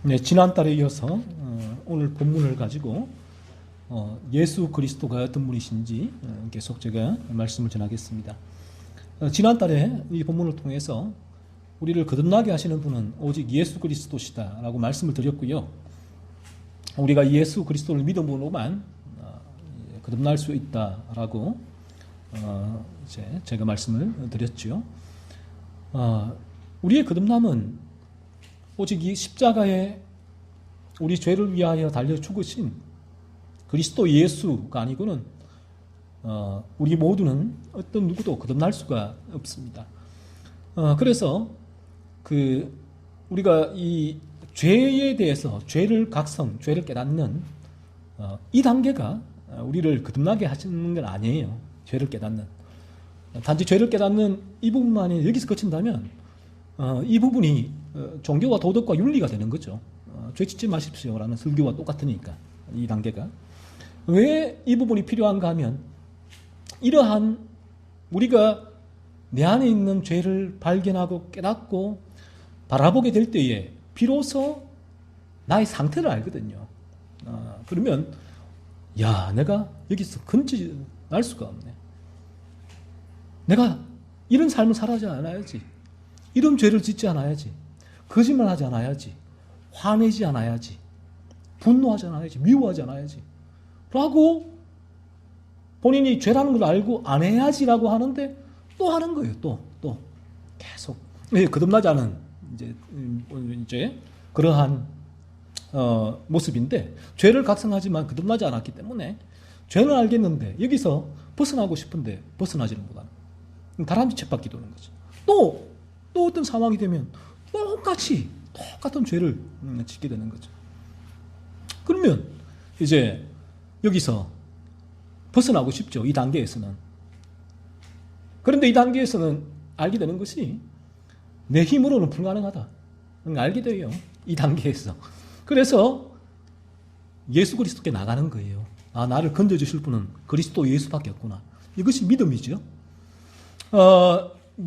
네, 지난달에 이어서 오늘 본문을 가지고 예수 그리스도가 어떤 분이신지 계속 제가 말씀을 전하겠습니다. 지난달에 이 본문을 통해서 우리를 거듭나게 하시는 분은 오직 예수 그리스도시다라고 말씀을 드렸고요. 우리가 예수 그리스도를 믿음으로만 거듭날 수 있다라고 이제 제가 말씀을 드렸죠. 우리의 거듭남은 오직 이 십자가에 우리 죄를 위하여 달려 죽으신 그리스도 예수가 아니고는 우리 모두는 어떤 누구도 거듭날 수가 없습니다. 그래서 우리가 이 죄에 대해서 죄를 각성, 죄를 깨닫는 이 단계가 우리를 거듭나게 하시는 건 아니에요. 죄를 깨닫는. 단지 죄를 깨닫는 이 부분만이 여기서 그친다면 이 부분이 종교와 도덕과 윤리가 되는 거죠. 죄 짓지 마십시오라는 설교와 똑같으니까 이 단계가. 왜 이 부분이 필요한가 하면 이러한 우리가 내 안에 있는 죄를 발견하고 깨닫고 바라보게 될 때에 비로소 나의 상태를 알거든요. 그러면 야, 내가 여기서 건져날 수가 없네. 내가 이런 삶을 살아지 않아야지. 이런 죄를 짓지 않아야지. 거짓말하지 않아야지. 화내지 않아야지. 분노하지 않아야지. 미워하지 않아야지. 라고 본인이 죄라는 걸 알고 안 해야지라고 하는데 또 하는 거예요. 또 계속 거듭나지 않은 이제 그러한 모습인데 죄를 각성하지만 거듭나지 않았기 때문에 죄는 알겠는데 여기서 벗어나고 싶은데 벗어나지는 못하는 다람쥐 쳇바퀴 도는 거죠. 또 어떤 상황이 되면 똑같은 죄를 짓게 되는 거죠. 그러면 이제 여기서 벗어나고 싶죠. 이 단계에서는. 그런데 이 단계에서는 알게 되는 것이 내 힘으로는 불가능하다. 알게 돼요. 이 단계에서. 그래서 예수 그리스도께 나가는 거예요. 나를 건져주실 분은 그리스도 예수밖에 없구나. 이것이 믿음이죠.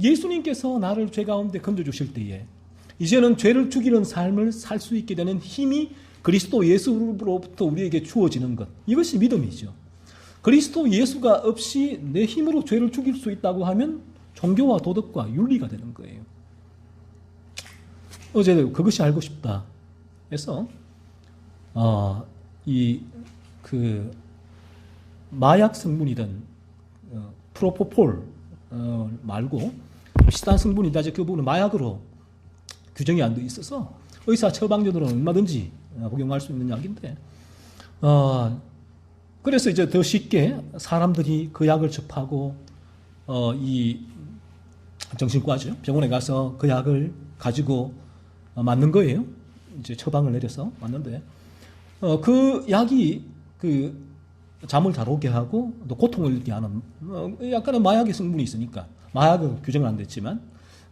예수님께서 나를 죄 가운데 건져주실 때에 이제는 죄를 죽이는 삶을 살 수 있게 되는 힘이 그리스도 예수로부터 우리에게 주어지는 것. 이것이 믿음이죠. 그리스도 예수가 없이 내 힘으로 죄를 죽일 수 있다고 하면 종교와 도덕과 윤리가 되는 거예요. 어제 그것이 알고 싶다 해서 마약 성분이든 프로포폴 말고 비슷한 성분이다. 그 부분은 마약으로 규정이 안 돼 있어서 의사 처방전으로는 얼마든지 복용할 수 있는 약인데 그래서 이제 더 쉽게 사람들이 그 약을 접하고 이 정신과죠. 병원에 가서 그 약을 가지고 맞는 거예요. 이제 처방을 내려서 맞는데 그 약이 잠을 잘 오게 하고 또 고통을 느끼게 하는 약간의 마약의 성분이 있으니까 마약은 규정은 안 됐지만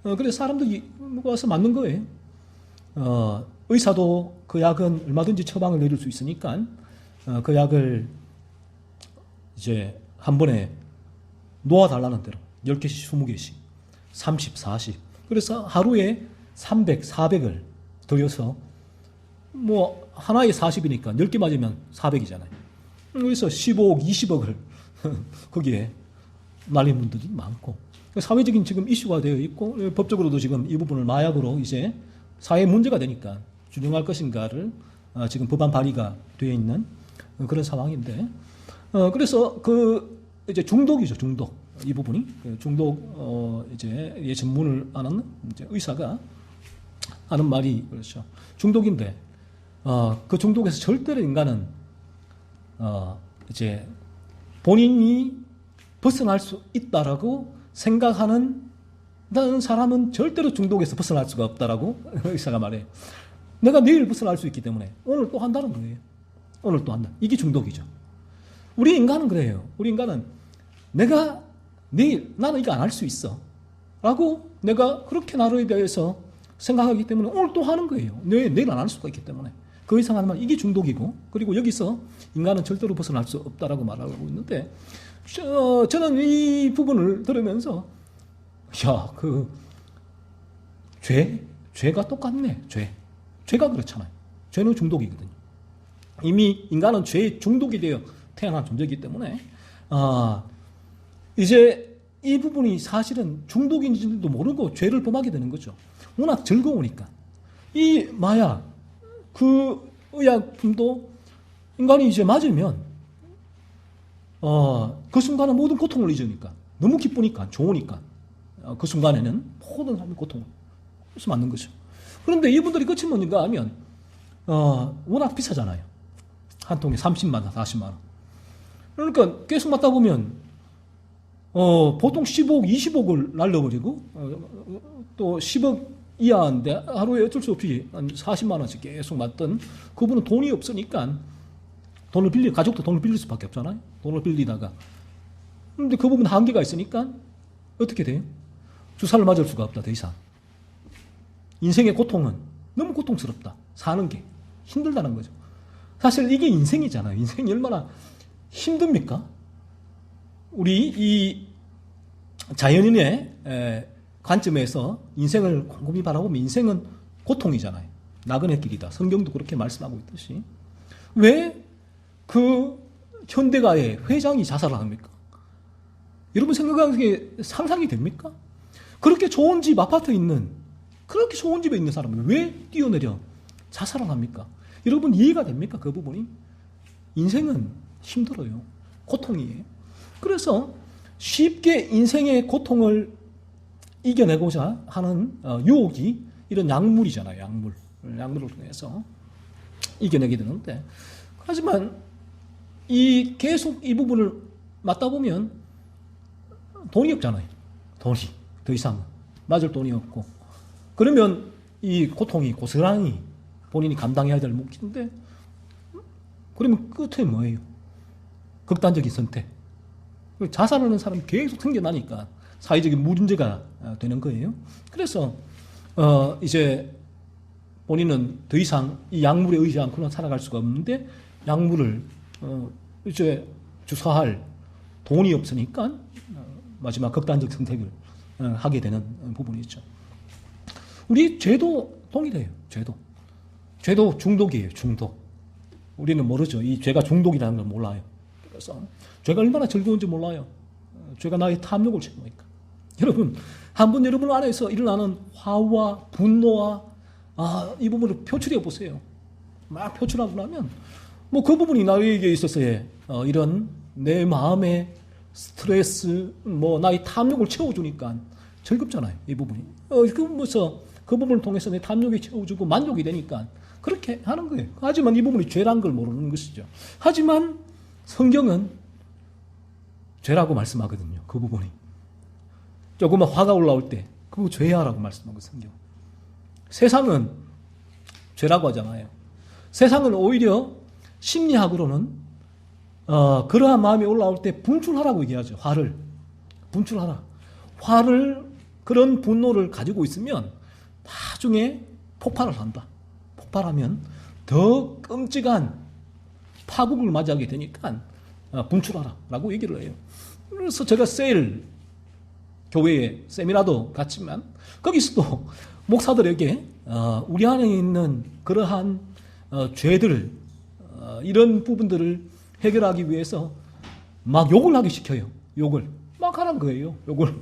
그래서 사람들이 와서 맞는 거예요. 의사도 그 약은 얼마든지 처방을 내릴 수 있으니까 그 약을 이제 한 번에 놓아달라는 대로 10개씩 20개씩 30, 40 그래서 하루에 300, 400을 들여서 뭐 하나에 40이니까 10개 맞으면 400이잖아요. 그래서 15억, 20억을 거기에 날린 분들이 많고 사회적인 지금 이슈가 되어 있고 법적으로도 지금 이 부분을 마약으로 이제 사회 문제가 되니까 준용할 것인가를 지금 법안 발의가 되어 있는 그런 상황인데 그래서 이제 중독이죠. 중독 이 부분이 중독 이제 전문을 아는 이제 의사가 하는 말이 그렇죠. 중독인데 그 중독에서 절대로 인간은 이제 본인이 벗어날 수 있다라고 생각하는 사람은 절대로 중독에서 벗어날 수가 없다라고 의사가 말해요. 내가 내일 벗어날 수 있기 때문에 오늘 또 한다는 거예요. 오늘 또 한다. 이게 중독이죠. 우리 인간은 그래요. 우리 인간은 내가 내일 나는 이거 안 할 수 있어 라고 내가 그렇게 나로에 대해서 생각하기 때문에 오늘 또 하는 거예요. 내일 안 할 수가 있기 때문에. 그 이상 하는 말 이게 중독이고 그리고 여기서 인간은 절대로 벗어날 수 없다라고 말하고 있는데 저는 이 부분을 들으면서 죄가 똑같네. 죄가 그렇잖아요. 죄는 중독이거든요. 이미 인간은 죄에 중독이 되어 태어난 존재이기 때문에 이제 이 부분이 사실은 중독인지도 모르고 죄를 범하게 되는 거죠. 워낙 즐거우니까. 이 마약, 그 의약품도 인간이 이제 맞으면 그 순간은 모든 고통을 잊으니까, 너무 기쁘니까, 좋으니까 그 순간에는 모든 삶의 고통을 맞는 거죠. 그런데 이분들이 끝이 뭔가 하면 워낙 비싸잖아요. 한 통에 30만 원, 40만 원. 그러니까 계속 맞다 보면 보통 15억, 20억을 날려버리고 또 10억 이하인데 하루에 어쩔 수 없이 한 40만 원씩 계속 맞던 그분은 돈이 없으니까 가족도 돈을 빌릴 수밖에 없잖아요. 돈을 빌리다가. 근데 그 부분 한계가 있으니까 어떻게 돼요? 주사를 맞을 수가 없다, 더 이상. 인생의 고통은 너무 고통스럽다. 사는 게 힘들다는 거죠. 사실 이게 인생이잖아요. 인생이 얼마나 힘듭니까? 우리 이 자연인의 관점에서 인생을 곰곰이 바라보면 인생은 고통이잖아요. 나그네 길이다. 성경도 그렇게 말씀하고 있듯이. 왜 그 현대가의 회장이 자살을 합니까? 여러분 생각하기에 상상이 됩니까? 그렇게 좋은 집, 아파트 있는, 그렇게 좋은 집에 있는 사람은 왜 뛰어내려 자살을 합니까? 여러분 이해가 됩니까? 그 부분이? 인생은 힘들어요. 고통이에요. 그래서 쉽게 인생의 고통을 이겨내고자 하는 유혹이 이런 약물이잖아요. 약물을 통해서 이겨내게 되는데, 하지만 계속 이 부분을 맞다 보면 돈이 없잖아요. 돈이 더 이상 맞을 돈이 없고, 그러면 이 고통이 고스란히 본인이 감당해야 될 몫인데, 그러면 끝에 뭐예요? 극단적인 선택. 자살하는 사람이 계속 생겨나니까 사회적인 문제가 되는 거예요. 그래서 이제 본인은 더 이상 이 약물에 의지 않고는 살아갈 수가 없는데, 약물을 이제 주사할 돈이 없으니까 마지막 극단적 선택을 하게 되는 부분이 죠. 우리 죄도 동일해요. 죄도 중독이에요. 중독. 우리는 모르죠. 이 죄가 중독이라는 걸 몰라요. 그래서 죄가 얼마나 즐거운지 몰라요. 죄가 나의 탐욕을 채우니까. 여러분, 한번 여러분 안에서 일어나는 화와 분노와 이 부분을 표출해 보세요. 막 표출하고 나면 뭐 그 부분이 나에게 있어서의 이런 내 마음의 스트레스, 뭐 나의 탐욕을 채워주니까 즐겁잖아요. 이 부분이. 그 부분을 통해서 내 탐욕이 채워주고 만족이 되니까 그렇게 하는 거예요. 하지만 이 부분이 죄란 걸 모르는 것이죠. 하지만 성경은 죄라고 말씀하거든요. 그 부분이. 조금만 화가 올라올 때 그거 죄야라고 말씀하고 성경. 세상은 죄라고 하잖아요. 세상은 오히려 심리학으로는 그러한 마음이 올라올 때 분출하라고 얘기하죠. 화를 분출하라. 그런 분노를 가지고 있으면 나중에 폭발을 한다. 폭발하면 더 끔찍한 파국을 맞이하게 되니까 분출하라라고 얘기를 해요. 그래서 제가 교회에 세미나도 갔지만 거기서도 목사들에게 우리 안에 있는 그러한 죄들, 이런 부분들을 해결하기 위해서 막 욕을 하기 시켜요. 욕을 막 하라는 거예요. 욕을.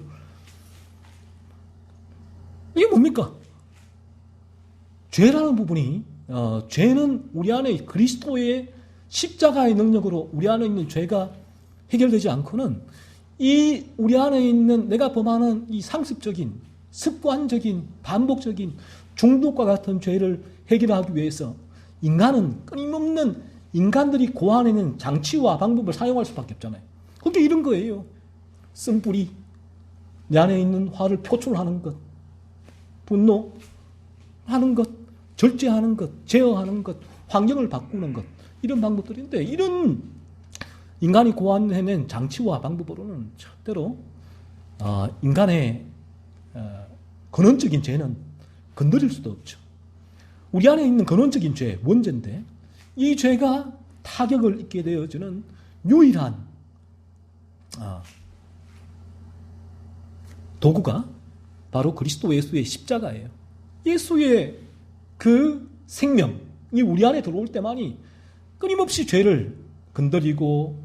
이게 뭡니까? 죄라는 부분이 죄는 우리 안에 그리스도의 십자가의 능력으로 우리 안에 있는 죄가 해결되지 않고는 이 우리 안에 있는 내가 범하는 이 상습적인 습관적인 반복적인 중독과 같은 죄를 해결하기 위해서 인간은 끊임없는 인간들이 고안해낸 장치와 방법을 사용할 수밖에 없잖아요. 그게 이런 거예요. 쓴뿌리, 내 안에 있는 화를 표출하는 것, 분노하는 것, 절제하는 것, 제어하는 것, 환경을 바꾸는 것, 이런 방법들인데, 이런 인간이 고안해낸 장치와 방법으로는 절대로 인간의 근원적인 죄는 건드릴 수도 없죠. 우리 안에 있는 근원적인 죄, 원죄인데 이 죄가 타격을 입게 되어지는 유일한 도구가 바로 그리스도 예수의 십자가예요. 예수의 그 생명, 이 우리 안에 들어올 때만이 끊임없이 죄를 건드리고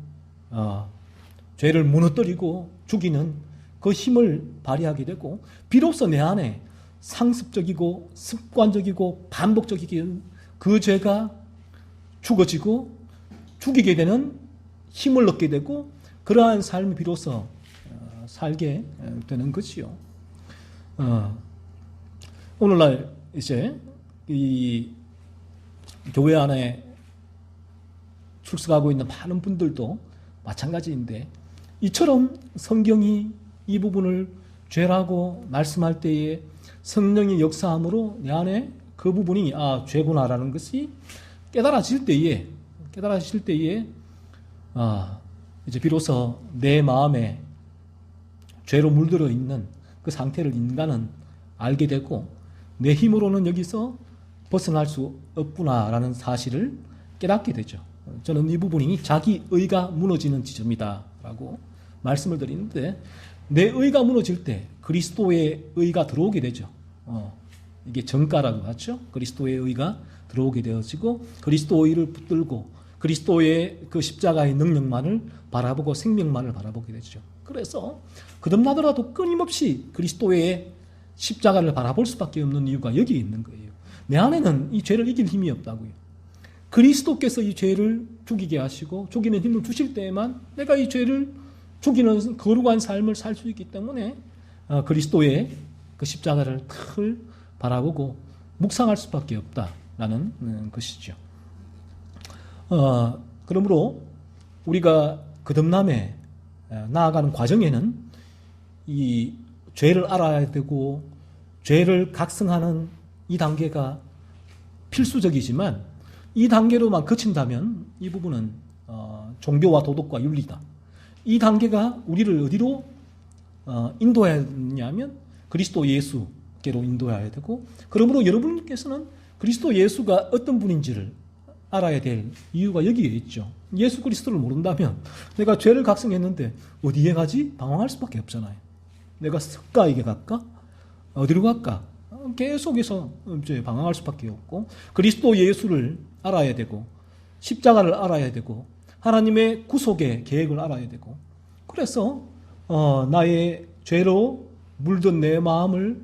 죄를 무너뜨리고 죽이는 그 힘을 발휘하게 되고, 비로소 내 안에 상습적이고 습관적이고 반복적이긴 그 죄가 죽어지고 죽이게 되는 힘을 얻게 되고, 그러한 삶이 비로소 살게 되는 것이요. 오늘날 이제 이 교회 안에 출석하고 있는 많은 분들도 마찬가지인데, 이처럼 성경이 이 부분을 죄라고 말씀할 때에 성령의 역사함으로 내 안에 그 부분이 죄구나라는 것이 깨달아질 때에 이제 비로소 내 마음에 죄로 물들어 있는 그 상태를 인간은 알게 되고, 내 힘으로는 여기서 벗어날 수 없구나라는 사실을 깨닫게 되죠. 저는 이 부분이 자기 의가 무너지는 지점이다라고 말씀을 드리는데, 내 의가 무너질 때 그리스도의 의가 들어오게 되죠. 이게 정가라고 하죠. 그리스도의 의가 들어오게 되어지고, 그리스도의 의를 붙들고 그리스도의 그 십자가의 능력만을 바라보고 생명만을 바라보게 되죠. 그래서 거듭나더라도 끊임없이 그리스도의 십자가를 바라볼 수밖에 없는 이유가 여기에 있는 거예요. 내 안에는 이 죄를 이길 힘이 없다고요. 그리스도께서 이 죄를 죽이게 하시고 죽이는 힘을 주실 때에만 내가 이 죄를 죽이는 거룩한 삶을 살 수 있기 때문에 그리스도의 그 십자가를 늘 바라보고 묵상할 수밖에 없다라는 것이죠. 그러므로 우리가 거듭남에 나아가는 과정에는 이 죄를 알아야 되고 죄를 각성하는 이 단계가 필수적이지만, 이 단계로만 그친다면 이 부분은 종교와 도덕과 윤리다. 이 단계가 우리를 어디로 인도해야 하냐면 그리스도 예수께로 인도해야 되고, 그러므로 여러분께서는 그리스도 예수가 어떤 분인지를 알아야 될 이유가 여기에 있죠. 예수 그리스도를 모른다면 내가 죄를 각성했는데 어디에 가지? 방황할 수밖에 없잖아요. 내가 석가에게 갈까? 어디로 갈까? 계속해서 이제 방황할 수밖에 없고, 그리스도 예수를 알아야 되고 십자가를 알아야 되고 하나님의 구속의 계획을 알아야 되고, 그래서 나의 죄로 물든 내 마음을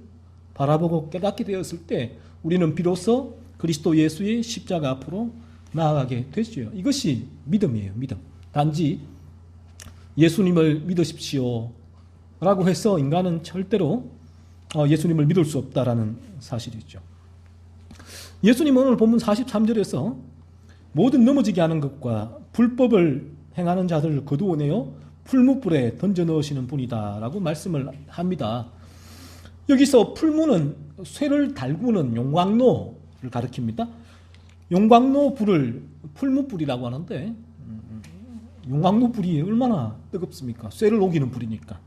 바라보고 깨닫게 되었을 때 우리는 비로소 그리스도 예수의 십자가 앞으로 나아가게 되죠. 이것이 믿음이에요. 믿음. 단지 예수님을 믿으십시오 라고 해서 인간은 절대로 예수님을 믿을 수 없다라는 사실이죠. 예수님은 오늘 본문 43절에서 모든 넘어지게 하는 것과 불법을 행하는 자들을 거두어내어 풀무불에 던져 넣으시는 분이다라고 말씀을 합니다. 여기서 풀무는 쇠를 달구는 용광로를 가리킵니다. 용광로 불을 풀무불이라고 하는데, 용광로 불이 얼마나 뜨겁습니까? 쇠를 녹이는 불이니까.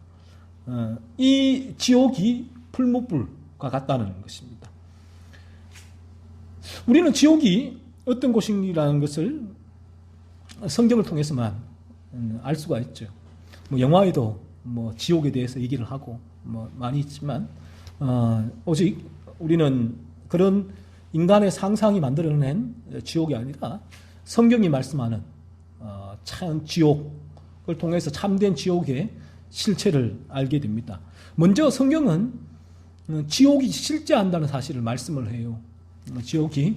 이 지옥이 풀무불과 같다는 것입니다. 우리는 지옥이 어떤 곳이라는 것을 성경을 통해서만 알 수가 있죠. 영화에도 지옥에 대해서 얘기를 하고 많이 있지만, 오직 우리는 그런 인간의 상상이 만들어낸 지옥이 아니라 성경이 말씀하는 참 지옥을 통해서 참된 지옥의 실체를 알게 됩니다. 먼저 성경은 지옥이 실제한다는 사실을 말씀을 해요. 지옥이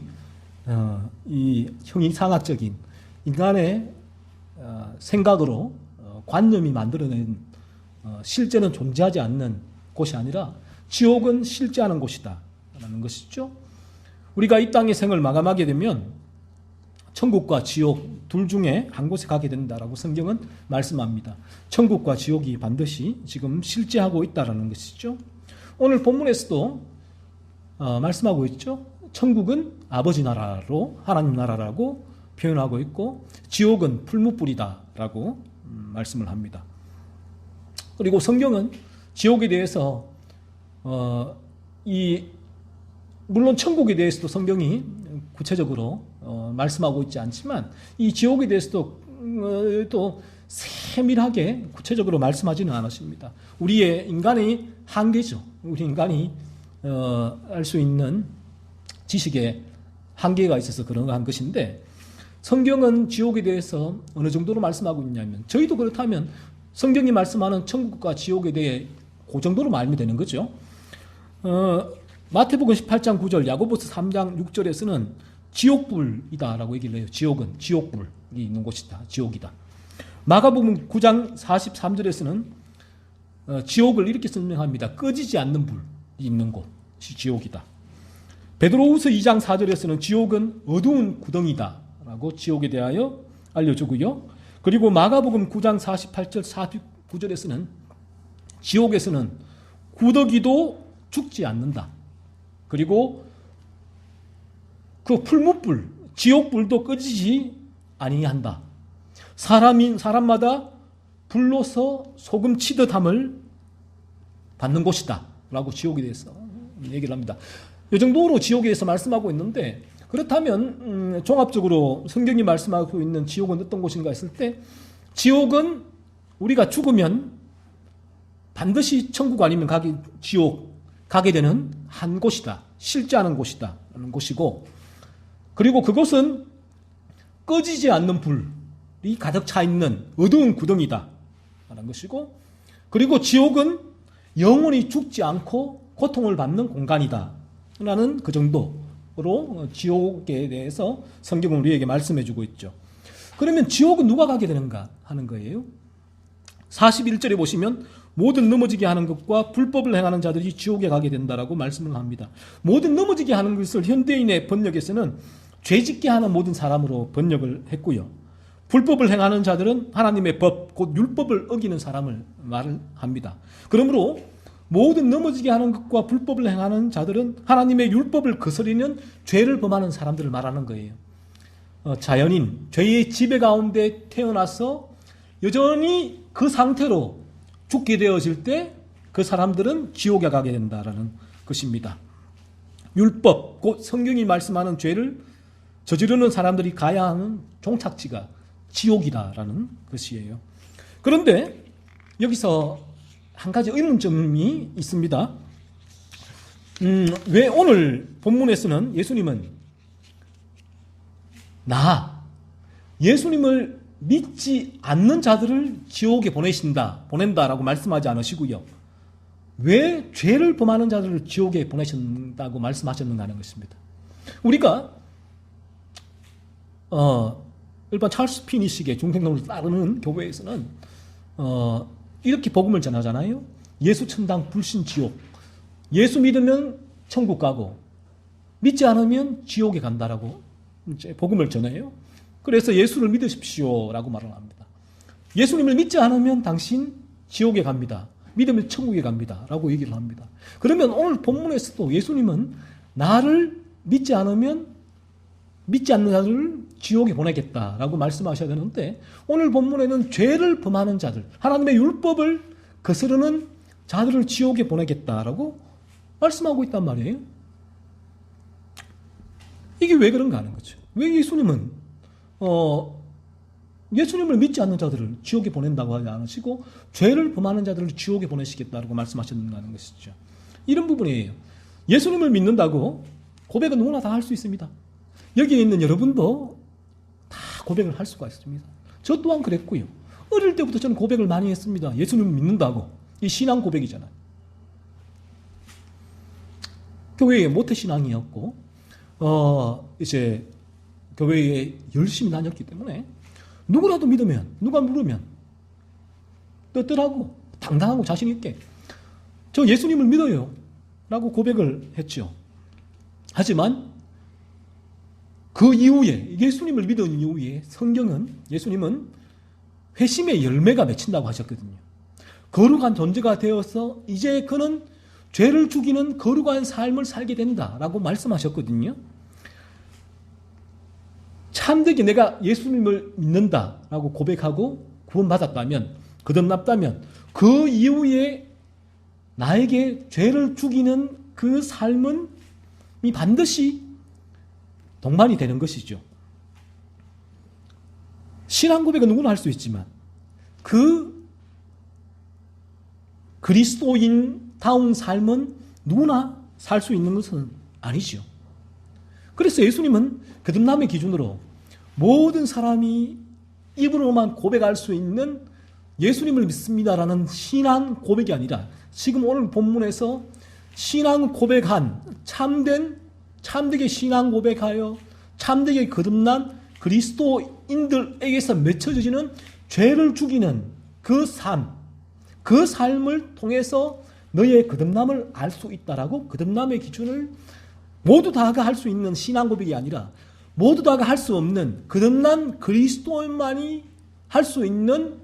이 형이상학적인 인간의 생각으로 관념이 만들어낸 실제는 존재하지 않는 곳이 아니라 지옥은 실제하는 곳이다 라는 것이죠. 우리가 이 땅의 생을 마감하게 되면 천국과 지옥 둘 중에 한 곳에 가게 된다라고 성경은 말씀합니다. 천국과 지옥이 반드시 지금 실제하고 있다라는 것이죠. 오늘 본문에서도 말씀하고 있죠. 천국은 아버지 나라로, 하나님 나라라고 표현하고 있고, 지옥은 풀무불이다라고 말씀을 합니다. 그리고 성경은 지옥에 대해서 물론 천국에 대해서도 성경이 구체적으로 말씀하고 있지 않지만, 이 지옥에 대해서도 또 세밀하게 구체적으로 말씀하지는 않으십니다. 우리의 인간의 한계죠. 우리 인간이 알 수 있는 지식의 한계가 있어서 그런 것인데, 성경은 지옥에 대해서 어느 정도로 말씀하고 있냐면, 저희도 그렇다면 성경이 말씀하는 천국과 지옥에 대해 그 정도로 말하면 되는 거죠. 마태복음 18장 9절, 야고보서 3장 6절에서는 지옥불이다라고 얘기를 해요. 지옥은 지옥불이 있는 곳이다. 지옥이다. 마가복음 9장 43절에서는 지옥을 이렇게 설명합니다. 꺼지지 않는 불이 있는 곳이 지옥이다. 베드로후서 2장 4절에서는 지옥은 어두운 구덩이다 라고 지옥에 대하여 알려주고요. 그리고 마가복음 9장 48절 49절에서는 지옥에서는 구더기도 죽지 않는다. 그리고 그 풀무불, 지옥불도 꺼지지 아니한다. 사람마다 불로서 소금 치듯함을 받는 곳이다 라고 지옥에 대해서 얘기를 합니다. 이 정도로 지옥에 대해서 말씀하고 있는데, 그렇다면 종합적으로 성경이 말씀하고 있는 지옥은 어떤 곳인가 했을 때, 지옥은 우리가 죽으면 반드시 천국 아니면 지옥 가게 되는 한 곳이다. 실제하는 곳이다 라는 곳이고, 그리고 그곳은 꺼지지 않는 불이 가득 차 있는 어두운 구덩이다 라는 것이고, 그리고 지옥은 영원히 죽지 않고 고통을 받는 공간이다 라는 그 정도로 지옥에 대해서 성경은 우리에게 말씀해주고 있죠. 그러면 지옥은 누가 가게 되는가 하는 거예요. 41절에 보시면 모든 넘어지게 하는 것과 불법을 행하는 자들이 지옥에 가게 된다라고 말씀을 합니다. 모든 넘어지게 하는 것을 현대인의 번역에서는 죄짓게 하는 모든 사람으로 번역을 했고요. 불법을 행하는 자들은 하나님의 법, 곧 율법을 어기는 사람을 말을 합니다. 그러므로 모든 넘어지게 하는 것과 불법을 행하는 자들은 하나님의 율법을 거스리는 죄를 범하는 사람들을 말하는 거예요. 자연인, 죄의 지배 가운데 태어나서 여전히 그 상태로 죽게 되어질 때 그 사람들은 지옥에 가게 된다라는 것입니다. 율법, 곧 성경이 말씀하는 죄를 저지르는 사람들이 가야 하는 종착지가 지옥이다라는 것이에요. 그런데 여기서 한 가지 의문점이 있습니다. 왜 오늘 본문에서는 예수님은 예수님을 믿지 않는 자들을 지옥에 보낸다라고 말씀하지 않으시고요. 왜 죄를 범하는 자들을 지옥에 보내신다고 말씀하셨는가 하는 것입니다. 우리가 일반 찰스 피니식의 중생론을 따르는 교회에서는 이렇게 복음을 전하잖아요. 예수 천당 불신 지옥. 예수 믿으면 천국 가고 믿지 않으면 지옥에 간다라고 이제 복음을 전해요. 그래서 예수를 믿으십시오라고 말을 합니다. 예수님을 믿지 않으면 당신 지옥에 갑니다. 믿으면 천국에 갑니다. 라고 얘기를 합니다. 그러면 오늘 본문에서도 예수님은 나를 믿지 않는 자들을 지옥에 보내겠다라고 말씀하셔야 되는데, 오늘 본문에는 죄를 범하는 자들, 하나님의 율법을 거스르는 자들을 지옥에 보내겠다라고 말씀하고 있단 말이에요. 이게 왜 그런가 하는 거죠. 왜 예수님을 믿지 않는 자들을 지옥에 보낸다고 하지 않으시고 죄를 범하는 자들을 지옥에 보내시겠다고 말씀하셨는가 하는 것이죠. 이런 부분이에요. 예수님을 믿는다고 고백은 누구나 다 할 수 있습니다. 여기에 있는 여러분도 다 고백을 할 수가 있습니다. 저 또한 그랬고요. 어릴 때부터 저는 고백을 많이 했습니다. 예수님을 믿는다고. 이 신앙 고백이잖아요. 교회에 모태신앙이었고 이제 교회에 열심히 다녔기 때문에 누구라도 믿으면, 누가 물으면 떳떳하고 당당하고 자신 있게 저 예수님을 믿어요 라고 고백을 했죠. 하지만 그 이후에, 예수님을 믿은 이후에 예수님은 회심의 열매가 맺힌다고 하셨거든요. 거룩한 존재가 되어서 이제 그는 죄를 죽이는 거룩한 삶을 살게 된다라고 말씀하셨거든요. 참되게 내가 예수님을 믿는다라고 고백하고 구원받았다면, 거듭났다면 그 이후에 나에게 죄를 죽이는 그 삶은 반드시 동반이 되는 것이죠. 신앙 고백은 누구나 할 수 있지만 그 그리스도인다운 삶은 누구나 살 수 있는 것은 아니죠. 그래서 예수님은 거듭남의 기준으로 모든 사람이 입으로만 고백할 수 있는 예수님을 믿습니다라는 신앙 고백이 아니라 지금 오늘 본문에서 신앙 고백한 참되게 신앙 고백하여 참되게 거듭난 그리스도인들에게서 맺혀지는 죄를 죽이는 그 삶을 통해서 너의 거듭남을 알 수 있다라고 거듭남의 기준을 모두 다가 할 수 있는 신앙 고백이 아니라 모두 다가 할 수 없는 거듭난 그리스도인만이 할 수 있는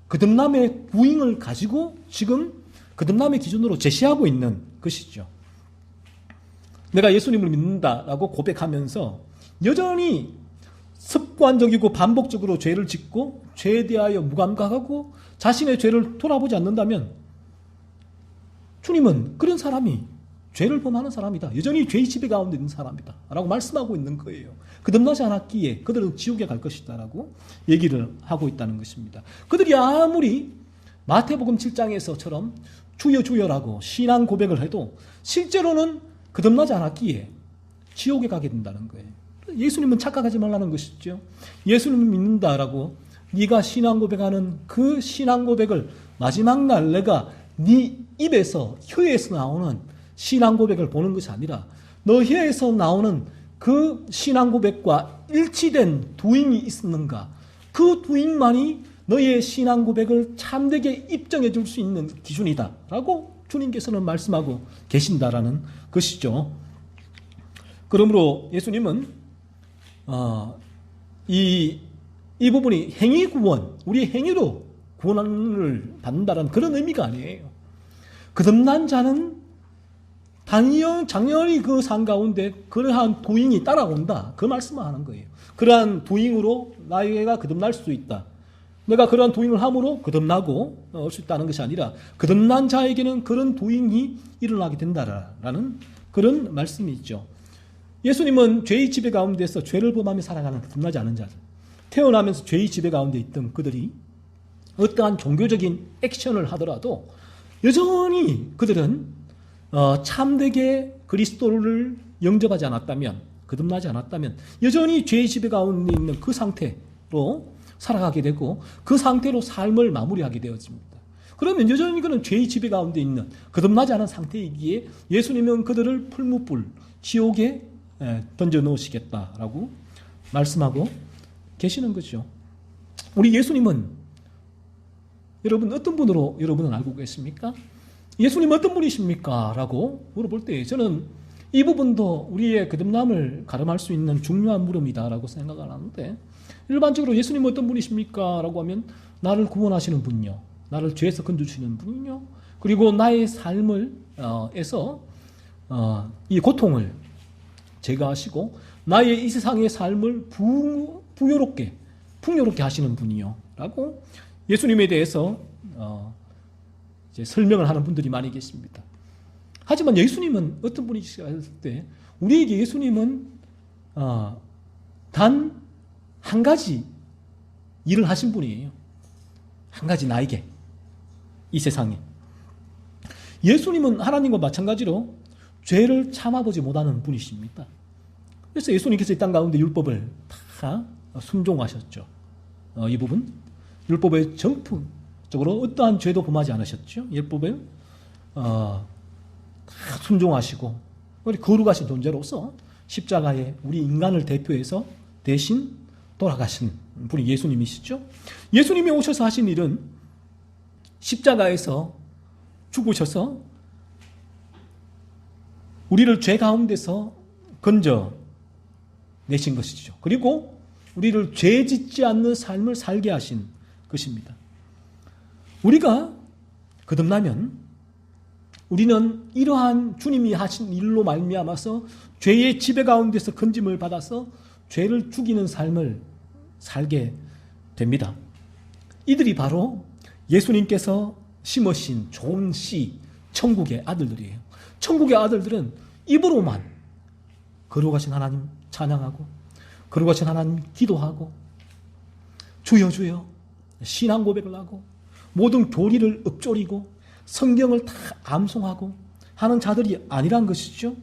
거듭남의 부잉을 가지고 지금 거듭남의 기준으로 제시하고 있는 것이죠. 내가 예수님을 믿는다라고 고백하면서 여전히 습관적이고 반복적으로 죄를 짓고 죄에 대하여 무감각하고 자신의 죄를 돌아보지 않는다면 주님은 그런 사람이 죄를 범하는 사람이다. 여전히 죄의 지배 가운데 있는 사람이다. 라고 말씀하고 있는 거예요. 거듭나지 않았기에 그들은 지옥에 갈 것이다. 라고 얘기를 하고 있다는 것입니다. 그들이 아무리 마태복음 7장에서처럼 주여 주여라고 신앙 고백을 해도 실제로는 거듭나지 않았기에 지옥에 가게 된다는 거예요. 예수님은 착각하지 말라는 것이죠. 예수님을 믿는다라고 네가 신앙 고백하는 그 신앙 고백을 마지막 날 내가 네 입에서 혀에서 나오는 신앙 고백을 보는 것이 아니라 너 혀에서 나오는 그 신앙 고백과 일치된 도잉이 있었는가, 그 도잉만이 너의 신앙 고백을 참되게 입증해 줄 수 있는 기준이다 라고 주님께서는 말씀하고 계신다라는 것이죠. 그러므로 예수님은 이 부분이 행위 구원, 우리의 행위로 구원을 받는다는 그런 의미가 아니에요. 거듭난 자는 당연히 그 산 가운데 그러한 도잉이 따라온다. 그 말씀을 하는 거예요. 그러한 도잉으로 나에게가 거듭날 수 있다. 내가 그러한 도잉을 함으로 거듭나고 올 수 있다는 것이 아니라 거듭난 자에게는 그런 도잉이 일어나게 된다라는 그런 말씀이 있죠. 예수님은 죄의 지배 가운데서 죄를 범하며 살아가는 거듭나지 않은 자들, 태어나면서 죄의 지배 가운데 있던 그들이 어떠한 종교적인 액션을 하더라도 여전히 그들은 참되게 그리스도를 영접하지 않았다면, 거듭나지 않았다면 여전히 죄의 지배 가운데 있는 그 상태로 살아가게 되고 그 상태로 삶을 마무리하게 되어집니다. 그러면 여전히 그는 죄의 지배 가운데 있는 거듭나지 않은 상태이기에 예수님은 그들을 풀무불 지옥에 던져 놓으시겠다라고 말씀하고 계시는 거죠. 우리 예수님은 여러분 어떤 분으로 여러분은 알고 계십니까? 예수님 어떤 분이십니까? 라고 물어볼 때 저는 이 부분도 우리의 거듭남을 가름할 수 있는 중요한 물음이다라고 생각을 하는데, 일반적으로 예수님 어떤 분이십니까? 라고 하면 나를 구원하시는 분이요, 나를 죄에서 건져주시는 분이요, 그리고 나의 삶을 에서 이 고통을 제거하시고 나의 이 세상의 삶을 풍요롭게 하시는 분이요 라고 예수님에 대해서 이제 설명을 하는 분들이 많이 계십니다. 하지만 예수님은 어떤 분이실까 했을 때 우리에게 예수님은 단 한 가지 일을 하신 분이에요. 한 가지, 나에게, 이 세상에. 예수님은 하나님과 마찬가지로 죄를 참아보지 못하는 분이십니다. 그래서 예수님께서 이 땅 가운데 율법을 다 순종하셨죠. 이 부분 율법의 전품적으로 어떠한 죄도 범하지 않으셨죠. 율법을 다 순종하시고 거룩하신 존재로서 십자가에 우리 인간을 대표해서 대신 돌아가신 분이 예수님이시죠. 예수님이 오셔서 하신 일은 십자가에서 죽으셔서 우리를 죄 가운데서 건져 내신 것이죠. 그리고 우리를 죄 짓지 않는 삶을 살게 하신 것입니다. 우리가 거듭나면 우리는 이러한 주님이 하신 일로 말미암아서 죄의 지배 가운데서 건짐을 받아서 죄를 죽이는 삶을 살게 됩니다. 이들이 바로 예수님께서 심으신 좋은 씨, 천국의 아들들이에요. 천국의 아들들은 입으로만 거룩하신 하나님 찬양하고 거룩하신 하나님 기도하고 주여 주여 신앙 고백을 하고 모든 교리를 읊조리고 성경을 다 암송하고 하는 자들이 아니란 것이죠.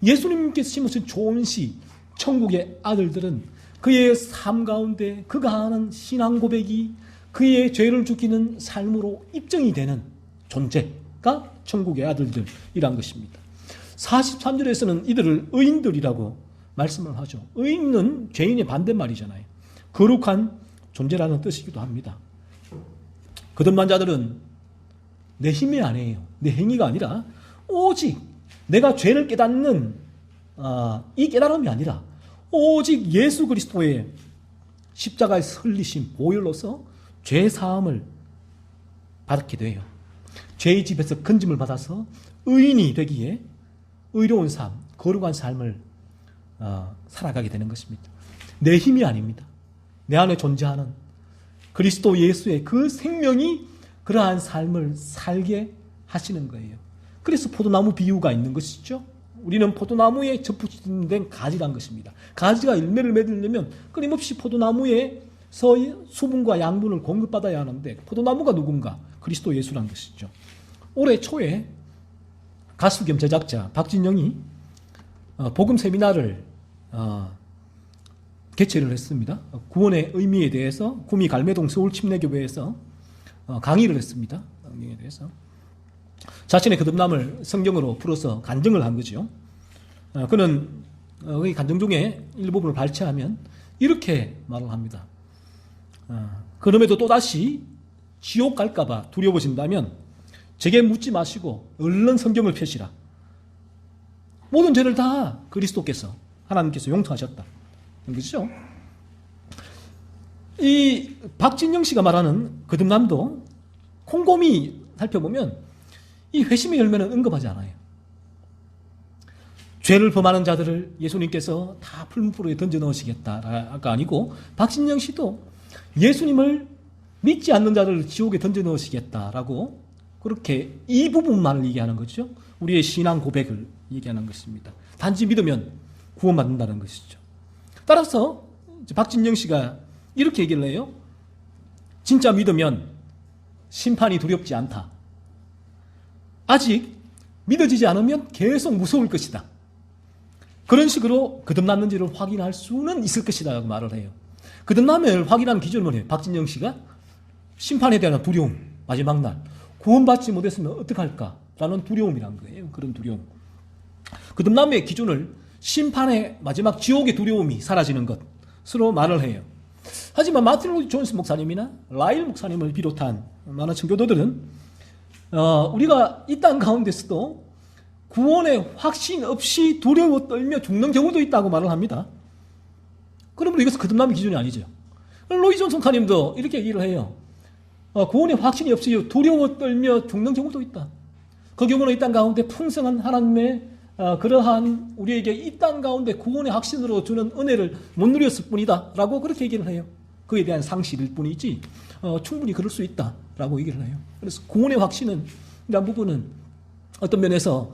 예수님께서 심으신 좋은 씨, 천국의 아들들은 그의 삶 가운데 그가 하는 신앙 고백이 그의 죄를 죽이는 삶으로 입증이 되는 존재가 천국의 아들들이란 것입니다. 43절에서는 이들을 의인들이라고 말씀을 하죠. 의인은 죄인의 반대말이잖아요. 거룩한 존재라는 뜻이기도 합니다. 거듭난 자들은 내 힘이 아니에요. 내 행위가 아니라 오직 내가 죄를 깨닫는 이 깨달음이 아니라 오직 예수 그리스도의 십자가에서 흘리신 보혈로서 죄 사함을 받게 돼요. 죄의 집에서 건짐을 받아서 의인이 되기에 의로운 삶, 거룩한 삶을 살아가게 되는 것입니다. 내 힘이 아닙니다. 내 안에 존재하는 그리스도 예수의 그 생명이 그러한 삶을 살게 하시는 거예요. 그래서 포도나무 비유가 있는 것이죠. 우리는 포도나무에 접붙인 가지란 것입니다. 가지가 열매를 맺으려면 끊임없이 포도나무에서 수분과 양분을 공급받아야 하는데 포도나무가 누군가? 그리스도 예수란 것이죠. 올해 초에 가수 겸 제작자 박진영이 복음 세미나를 개최를 했습니다. 구원의 의미에 대해서 구미 갈매동 서울침례교회에서 강의를 했습니다. 강의에 대해서 자신의 거듭남을 성경으로 풀어서 간증을 한 거죠. 그는 이 간증 중에 일부분을 발췌하면 이렇게 말을 합니다. 그럼에도 또다시 지옥 갈까봐 두려워진다면 제게 묻지 마시고 얼른 성경을 펴시라. 모든 죄를 다 그리스도께서 하나님께서 용서하셨다. 그렇죠? 이 박진영 씨가 말하는 거듭남도 곰곰이 살펴보면 이 회심의 열매는 언급하지 않아요. 죄를 범하는 자들을 예수님께서 다 풀무불에 던져 넣으시겠다가 아니고 박진영 씨도 예수님을 믿지 않는 자들을 지옥에 던져 넣으시겠다라고 그렇게 이 부분만을 얘기하는 거죠. 우리의 신앙 고백을 얘기하는 것입니다. 단지 믿으면 구원받는다는 것이죠. 따라서 박진영 씨가 이렇게 얘기를 해요. 진짜 믿으면 심판이 두렵지 않다. 아직 믿어지지 않으면 계속 무서울 것이다. 그런 식으로 거듭났는지를 확인할 수는 있을 것이다 라고 말을 해요. 거듭남을 확인하는 기준은 뭐예요? 박진영 씨가 심판에 대한 두려움, 마지막 날 구원받지 못했으면 어떡할까? 라는 두려움이란 거예요. 그런 두려움. 거듭남의 기준을 심판의 마지막 지옥의 두려움이 사라지는 것으로 말을 해요. 하지만 마틴 로이드 존스 목사님이나 라일 목사님을 비롯한 많은 청교도들은 우리가 이 땅 가운데서도 구원의 확신 없이 두려워 떨며 죽는 경우도 있다고 말을 합니다. 그러므로 이것은 거듭남의 기준이 아니죠. 로이드 존스 목사님도 이렇게 얘기를 해요. 구원의 확신이 없이 두려워 떨며 죽는 경우도 있다. 그 경우는 이 땅 가운데 풍성한 하나님의 그러한 우리에게 이 땅 가운데 구원의 확신으로 주는 은혜를 못 누렸을 뿐이다 라고 그렇게 얘기를 해요. 그에 대한 상실일 뿐이지 충분히 그럴 수 있다 라고 얘기를 해요. 그래서 구원의 확신은 이런 부분은 어떤 면에서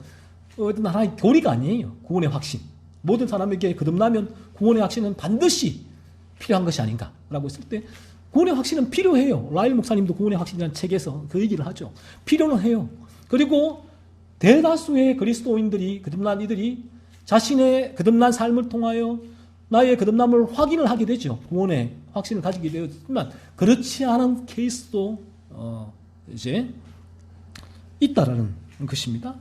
어떤 하나의 교리가 아니에요. 구원의 확신. 모든 사람에게 거듭나면 구원의 확신은 반드시 필요한 것이 아닌가 라고 했을 때 구원의 확신은 필요해요. 라일 목사님도 구원의 확신이라는 책에서 그 얘기를 하죠. 필요는 해요. 그리고 대다수의 그리스도인들이 거듭난 이들이 자신의 거듭난 삶을 통하여 나의 거듭남을 확인을 하게 되죠. 구원의 확신을 가지게 되었지만 그렇지 않은 케이스도 이제 있다라는 것입니다.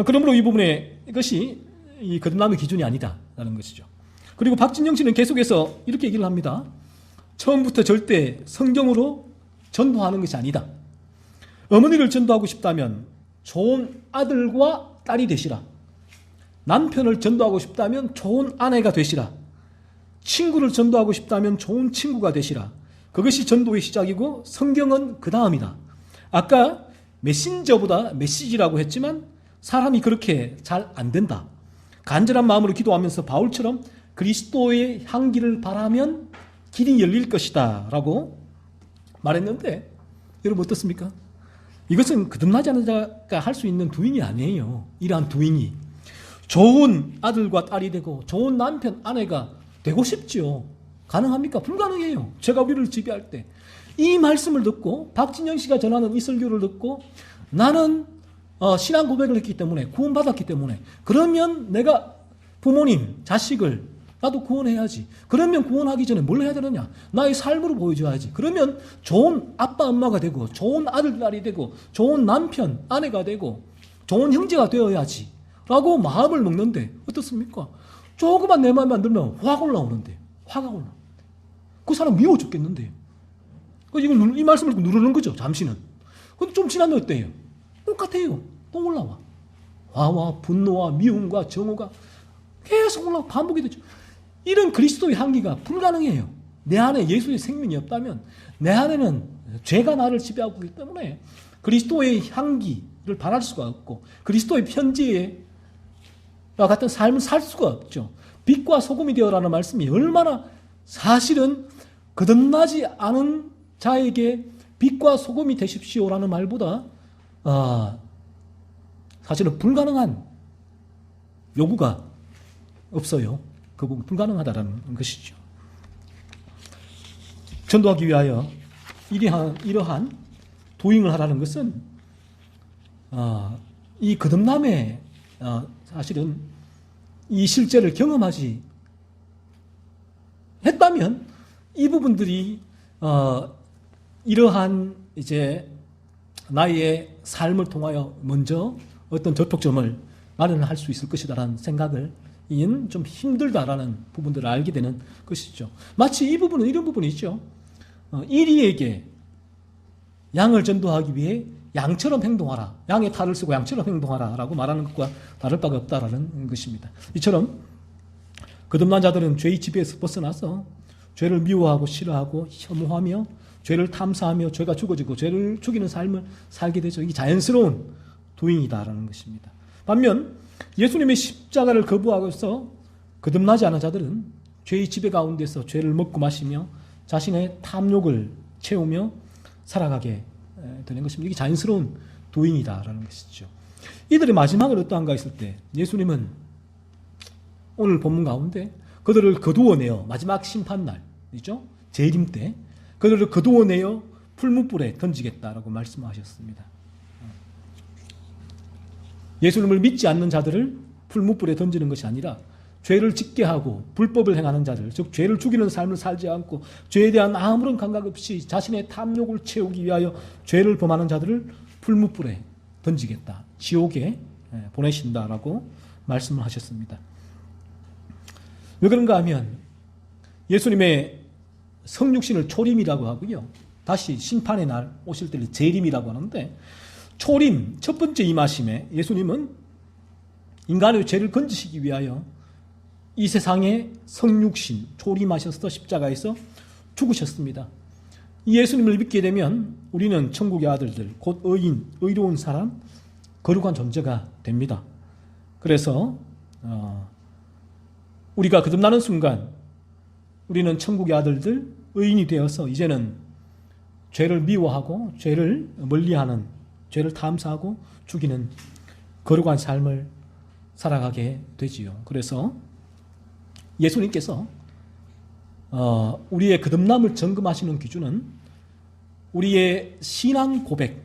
그러므로 이 부분에 이것이 이 거듭남의 기준이 아니다라는 것이죠. 그리고 박진영 씨는 계속해서 이렇게 얘기를 합니다. 처음부터 절대 성경으로 전도하는 것이 아니다. 어머니를 전도하고 싶다면 좋은 아들과 딸이 되시라. 남편을 전도하고 싶다면 좋은 아내가 되시라. 친구를 전도하고 싶다면 좋은 친구가 되시라. 그것이 전도의 시작이고 성경은 그 다음이다. 아까 메신저보다 메시지라고 했지만 사람이 그렇게 잘 안 된다. 간절한 마음으로 기도하면서 바울처럼 그리스도의 향기를 바라면 길이 열릴 것이다 라고 말했는데 여러분 어떻습니까? 이것은 거듭나지 않은 자가 할 수 있는 도인이 아니에요. 이러한 도인이 좋은 아들과 딸이 되고 좋은 남편, 아내가 되고 싶지요. 가능합니까? 불가능해요. 죄가 우리를 지배할 때. 이 말씀을 듣고 박진영 씨가 전하는 이 설교를 듣고 나는 신앙 고백을 했기 때문에 구원받았기 때문에 그러면 내가 부모님, 자식을 나도 구원해야지. 그러면 구원하기 전에 뭘 해야 되느냐? 나의 삶으로 보여줘야지. 그러면 좋은 아빠, 엄마가 되고, 좋은 아들, 딸이 되고, 좋은 남편, 아내가 되고, 좋은 형제가 되어야지. 라고 마음을 먹는데, 어떻습니까? 조금만 내 마음에 안 들면 확 올라오는데, 화가 올라. 그 사람 미워 죽겠는데. 이 말씀을 누르는 거죠, 잠시는. 근데 좀 지나면 어때요? 똑같아요. 또 올라와. 화와 분노와 미움과 정오가 계속 올라와 반복이 되죠. 이런 그리스도의 향기가 불가능해요. 내 안에 예수의 생명이 없다면 내 안에는 죄가 나를 지배하고 있기 때문에 그리스도의 향기를 발할 수가 없고 그리스도의 편지와 같은 삶을 살 수가 없죠. 빛과 소금이 되어라는 말씀이 얼마나 사실은 거듭나지 않은 자에게 빛과 소금이 되십시오라는 말보다 사실은 불가능한 요구가 없어요. 그 부분 불가능하다는 것이죠. 전도하기 위하여 이러한 도잉을 하라는 것은 이 거듭남에 사실은 이 실제를 경험하지 했다면 이 부분들이 이러한 이제 나의 삶을 통하여 먼저 어떤 접촉점을 마련할 수 있을 것이다라는 생각을 좀 힘들다라는 부분들을 알게 되는 것이죠. 마치 이 부분은 이런 부분이 있죠. 이리에게 양을 전도하기 위해 양처럼 행동하라. 양의 탈을 쓰고 양처럼 행동하라 라고 말하는 것과 다를 바가 없다라는 것입니다. 이처럼 거듭난 자들은 죄의 지배에서 벗어나서 죄를 미워하고 싫어하고 혐오하며 죄를 탐사하며 죄가 죽어지고 죄를 죽이는 삶을 살게 되죠. 이게 자연스러운 도잉이다라는 것입니다. 반면 예수님의 십자가를 거부하고서 거듭나지 않은 자들은 죄의 지배 가운데서 죄를 먹고 마시며 자신의 탐욕을 채우며 살아가게 되는 것입니다. 이게 자연스러운 도잉이다라는 것이죠. 이들의 마지막을 어떠한가 했을 때 예수님은 오늘 본문 가운데 그들을 거두어내어 마지막 심판날이죠. 재림 때 그들을 거두어내어 풀무불에 던지겠다라고 말씀하셨습니다. 예수님을 믿지 않는 자들을 풀무불에 던지는 것이 아니라 죄를 짓게 하고 불법을 행하는 자들, 즉 죄를 죽이는 삶을 살지 않고 죄에 대한 아무런 감각 없이 자신의 탐욕을 채우기 위하여 죄를 범하는 자들을 풀무불에 던지겠다, 지옥에 보내신다라고 말씀을 하셨습니다. 왜 그런가 하면 예수님의 성육신을 초림이라고 하고요, 다시 심판의 날 오실 때를 재림이라고 하는데, 초림, 첫 번째 임하심에 예수님은 인간의 죄를 건지시기 위하여 이 세상에 성육신, 초림하셔서 십자가에서 죽으셨습니다. 이 예수님을 믿게 되면 우리는 천국의 아들들, 곧 의인, 의로운 사람, 거룩한 존재가 됩니다. 그래서 우리가 거듭나는 순간 우리는 천국의 아들들, 의인이 되어서 이제는 죄를 미워하고 죄를 멀리하는, 죄를 탐사하고 죽이는 거룩한 삶을 살아가게 되지요. 그래서 예수님께서 우리의 거듭남을 점검하시는 기준은 우리의 신앙 고백,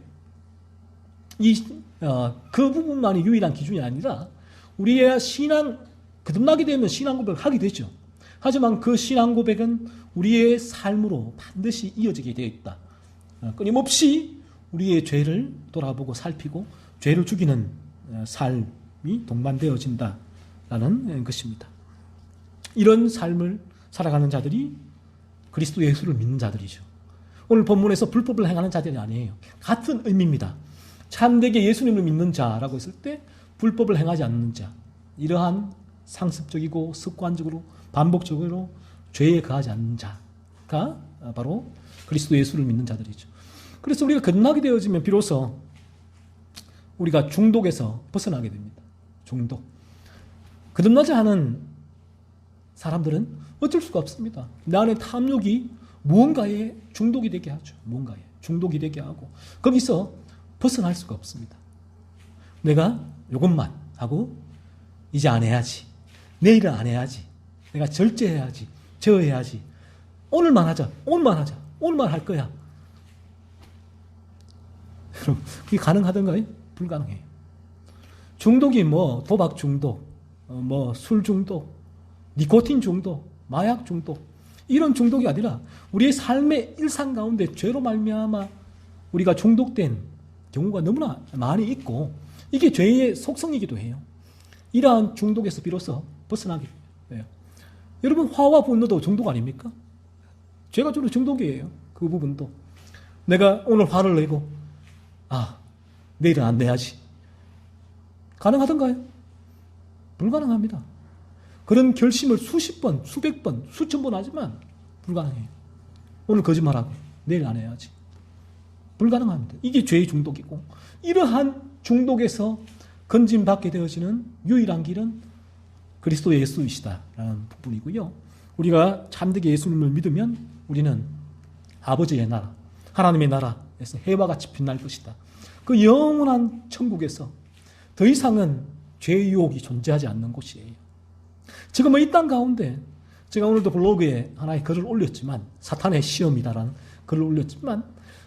그 부분만이 유일한 기준이 아니라 우리의 거듭나게 되면 신앙 고백을 하게 되죠. 하지만 그 신앙 고백은 우리의 삶으로 반드시 이어지게 되어 있다. 끊임없이 우리의 죄를 돌아보고 살피고 죄를 죽이는 삶이 동반되어진다라는 것입니다. 이런 삶을 살아가는 자들이 그리스도 예수를 믿는 자들이죠. 오늘 본문에서 불법을 행하는 자들이 아니에요. 같은 의미입니다. 참되게 예수님을 믿는 자라고 했을 때 불법을 행하지 않는 자, 이러한 상습적이고 습관적으로 반복적으로 죄에 거하지 않는 자가 바로 그리스도 예수를 믿는 자들이죠. 그래서 우리가 거듭나게 되어지면 비로소 우리가 중독에서 벗어나게 됩니다. 중독. 거듭나지 않은 사람들은 어쩔 수가 없습니다. 내 안에 탐욕이 무언가에 중독이 되게 하죠. 무언가에 중독이 되게 하고 거기서 벗어날 수가 없습니다. 내가 이것만 하고 이제 안 해야지. 내일은 안 해야지. 내가 절제해야지. 저어해야지. 오늘만 하자. 오늘만 할 거야. 그럼 그게 가능하던가요? 불가능해요. 중독이 도박 중독, 술 중독, 니코틴 중독, 마약 중독, 이런 중독이 아니라 우리의 삶의 일상 가운데 죄로 말미암아 우리가 중독된 경우가 너무나 많이 있고, 이게 죄의 속성이기도 해요. 이러한 중독에서 비로소 벗어나게 돼요. 여러분, 화와 분노도 중독 아닙니까? 죄가 주로 중독이에요. 그 부분도. 내가 오늘 화를 내고 내일은 안 내야지. 가능하던가요? 불가능합니다. 그런 결심을 수십 번, 수백 번, 수천 번 하지만 불가능해요. 오늘 거짓말하고 내일 안 해야지. 불가능합니다. 이게 죄의 중독이고, 이러한 중독에서 건진받게 되어지는 유일한 길은 그리스도 예수이시다라는 부분이고요. 우리가 참되게 예수님을 믿으면 우리는 아버지의 나라, 하나님의 나라에서 해와 같이 빛날 것이다. 그 영원한 천국에서 더 이상은 죄의 유혹이 존재하지 않는 곳이에요. 지금은 이 땅 가운데, 제가 오늘도 블로그에 하나의 글을 올렸지만, 사탄의 시험이다라는 글을 올렸지만,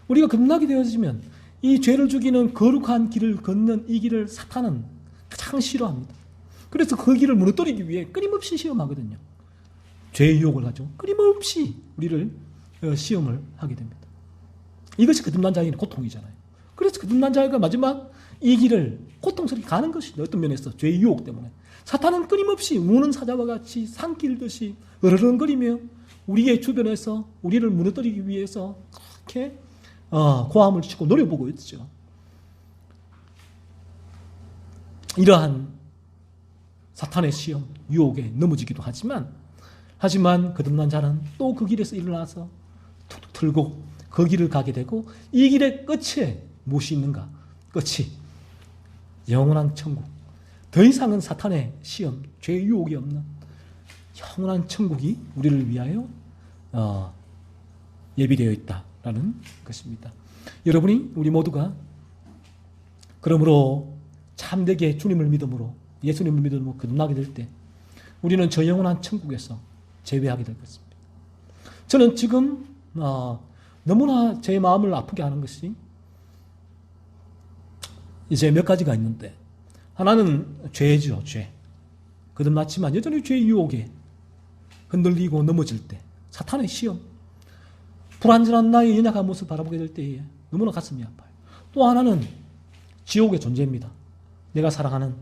우리가 끝나게 되어지면 이 죄를 죽이는 거룩한 길을 걷는 이 길을 사탄은 가장 싫어합니다. 그래서 그 길을 무너뜨리기 위해 끊임없이 시험하거든요. 죄의 유혹을 하죠. 끊임없이 우리를 시험을 하게 됩니다. 이것이 거듭난 자에게는 고통이잖아요. 그래서 거듭난 자가 마지막 이 길을 고통스럽게 가는 것이죠. 어떤 면에서 죄의 유혹 때문에. 사탄은 끊임없이 우는 사자와 같이 산길듯이 으르렁거리며 우리의 주변에서 우리를 무너뜨리기 위해서 그렇게 고함을 치고 노려보고 있죠. 이러한 사탄의 시험, 유혹에 넘어지기도 하지만 거듭난 자는 또 그 길에서 일어나서 툭툭 틀고 그 길을 가게 되고, 이 길의 끝에 무엇이 있는가? 끝이 영원한 천국, 더 이상은 사탄의 시험, 죄의 유혹이 없는 영원한 천국이 우리를 위하여 예비되어 있다라는 것입니다. 여러분이, 우리 모두가 그러므로 참되게 주님을 믿음으로, 예수님을 믿음으로 거듭나게 될 때 우리는 저 영원한 천국에서 제외하게 될 것입니다. 저는 지금 너무나 제 마음을 아프게 하는 것이 이제 몇 가지가 있는데, 하나는 죄죠. 죄. 거듭났지만 여전히 죄의 유혹에 흔들리고 넘어질 때, 사탄의 시험, 불완전한 나의 연약한 모습을 바라보게 될 때에 너무나 가슴이 아파요. 또 하나는 지옥의 존재입니다. 내가 사랑하는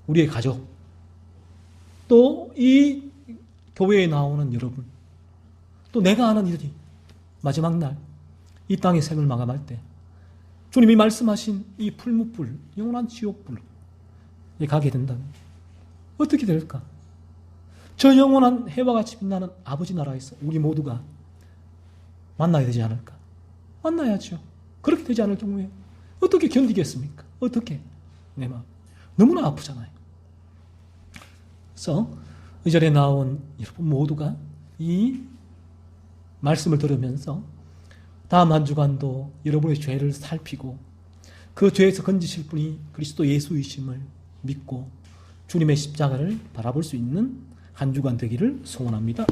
우리의 가족, 또 이 교회에 나오는 여러분, 또 내가 아는 이들이 마지막 날 이 땅의 생을 마감할 때 주님이 말씀하신 이 풀무불, 영원한 지옥불에 가게 된다면 어떻게 될까? 저 영원한 해와 같이 빛나는 아버지 나라에서 우리 모두가 만나야 되지 않을까? 만나야죠. 그렇게 되지 않을 경우에 어떻게 견디겠습니까? 어떻게? 내 마음 너무나 아프잖아요. 그래서 이 절에 나온 여러분 모두가 이 말씀을 들으면서 다음 한 주간도 여러분의 죄를 살피고 그 죄에서 건지실 분이 그리스도 예수이심을 믿고 주님의 십자가를 바라볼 수 있는 한 주간 되기를 소원합니다.